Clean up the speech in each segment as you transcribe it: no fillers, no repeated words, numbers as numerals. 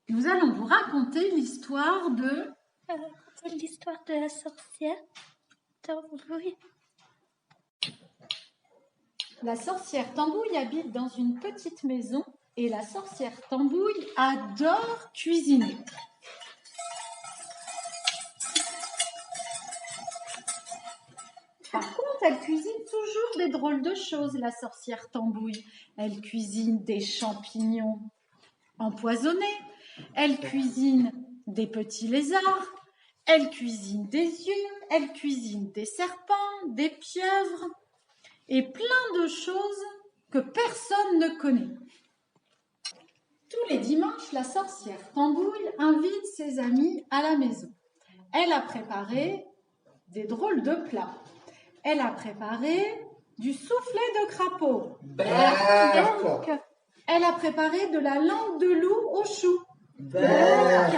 Nous allons vous raconter l'histoire de... L'histoire de la sorcière Tambouille. La sorcière Tambouille habite dans une petite maison et la sorcière Tambouille adore cuisiner. Par contre, elle cuisine toujours des drôles de choses, la sorcière Tambouille. Elle cuisine des champignons empoisonnés, elle cuisine des petits lézards, elle cuisine des yeux, elle cuisine des serpents, des pieuvres et plein de choses que personne ne connaît. Tous les dimanches, la sorcière Tambouille invite ses amis à la maison. Elle a préparé des drôles de plats. Elle a préparé du soufflé de crapaud. Berk. Elle a préparé de la langue de loup au chou. Berk.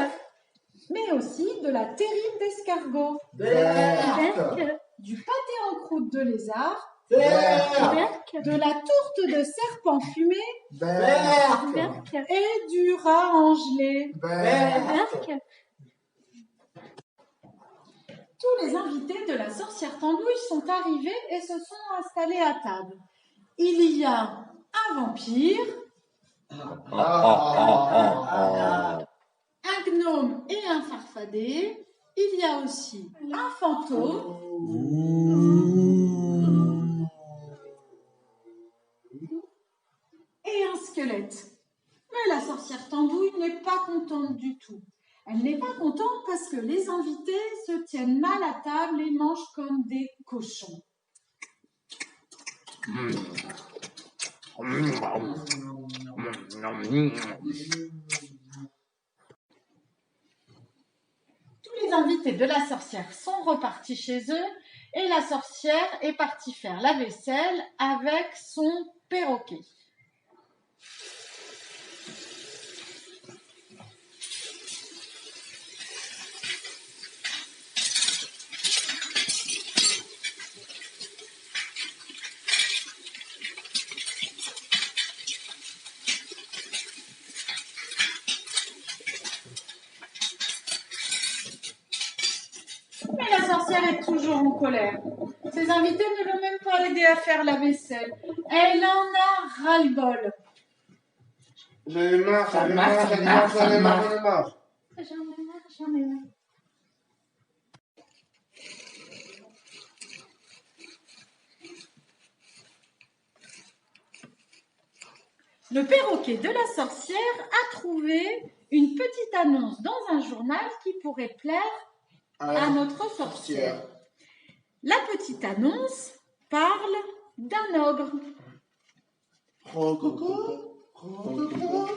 Mais aussi de la terrine d'escargot. Berk. Du pâté en croûte de lézard. Berk. De la tourte de serpent fumé. Berk. Et du rat en gelée. Berk. Tous les invités de la sorcière Tambouille sont arrivés et se sont installés à table. Il y a un vampire, un gnome et un farfadet. Il y a aussi un fantôme et un squelette. Mais la sorcière Tambouille n'est pas contente du tout. Elle n'est pas contente parce que les invités se tiennent mal à table et mangent comme des cochons. Tous les invités de la sorcière sont repartis chez eux et la sorcière est partie faire la vaisselle avec son perroquet. Mais la sorcière est toujours en colère. Ses invités ne l'ont même pas aidé à faire la vaisselle. Elle en a ras-le-bol. J'en ai marre, j'en ai marre, j'en ai marre, j'en ai marre, j'en ai marre. J'en ai marre. Le perroquet de la sorcière a trouvé une petite annonce dans un journal qui pourrait plaire à notre sorcière. La petite annonce parle d'un ogre. Rococo, rococo,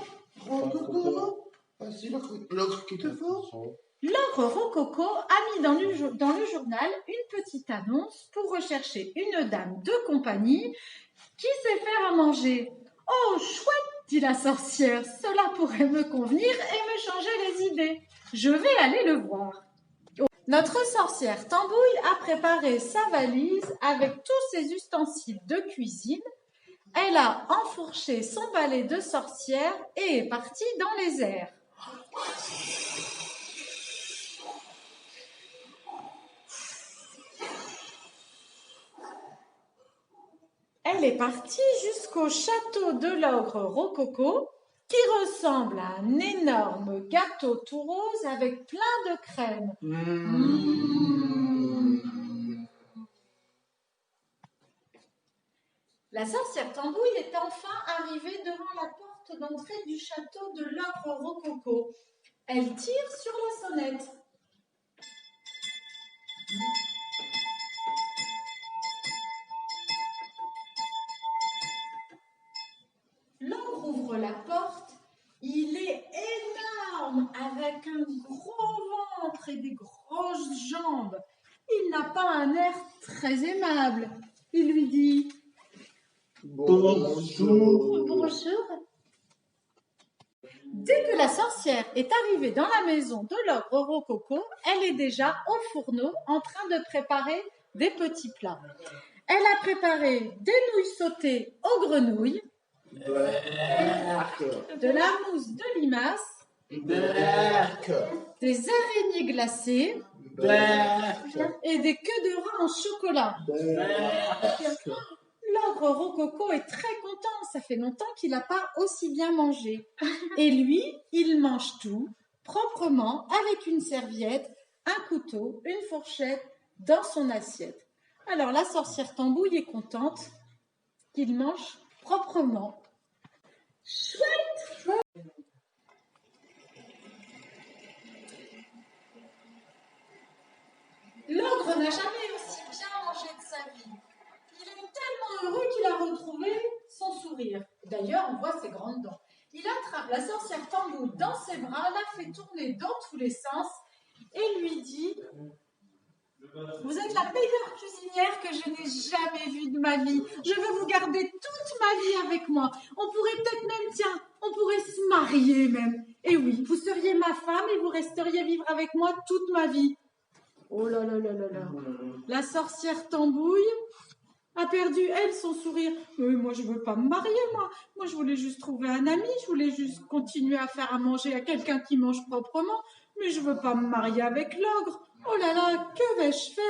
rococo. Vas-y, l'ogre qui te faut. L'ogre Rococo a mis dans le journal une petite annonce pour rechercher une dame de compagnie qui sait faire à manger. « Oh, chouette !» dit la sorcière, « cela pourrait me convenir et me changer les idées. Je vais aller le voir. » Notre sorcière Tambouille a préparé sa valise avec tous ses ustensiles de cuisine. Elle a enfourché son balai de sorcière et est partie dans les airs. Elle est partie jusqu'au château de l'ogre Rococo, qui ressemble à un énorme gâteau tout rose avec plein de crème. La sorcière Tambouille est enfin arrivée devant la porte d'entrée du château de l'ogre Rococo. Elle tire sur la sonnette. L'ogre ouvre la porte. Il est énorme, avec un gros ventre et des grosses jambes. Il n'a pas un air très aimable. Il lui dit « Bonjour. Bonjour ». Dès que la sorcière est arrivée dans la maison de l'ogre Rococo, elle est déjà au fourneau en train de préparer des petits plats. Elle a préparé des nouilles sautées aux grenouilles, de la mousse de limace Berk. des araignées glacées Berk. et des queues de rat en chocolat. Berk. L'ogre Rococo est très content, ça fait longtemps qu'il n'a pas aussi bien mangé. Et lui, il mange tout, proprement, avec une serviette, un couteau, une fourchette, dans son assiette. Alors la sorcière Tambouille est contente qu'il mange proprement. Chouette! L'ogre n'a jamais aussi bien mangé de sa vie. Il est tellement heureux qu'il a retrouvé son sourire. D'ailleurs, on voit ses grandes dents. Il attrape la sorcière Tambouille dans ses bras, la fait tourner dans tous les sens et lui dit « Vous êtes la meilleure cuisinière que je n'ai jamais vue de ma vie. Je veux vous garder toute ma vie avec moi. On pourrait peut-être même, tiens, on pourrait se marier même. Et oui, vous seriez ma femme et vous resteriez vivre avec moi toute ma vie. » Oh là là là là là. La sorcière Tambouille a perdu, elle, son sourire. Mais moi, je veux pas me marier, moi. Moi, je voulais juste trouver un ami. Je voulais juste continuer à faire à manger à quelqu'un qui mange proprement. Mais je veux pas me marier avec l'ogre. Oh là là, que vais-je faire?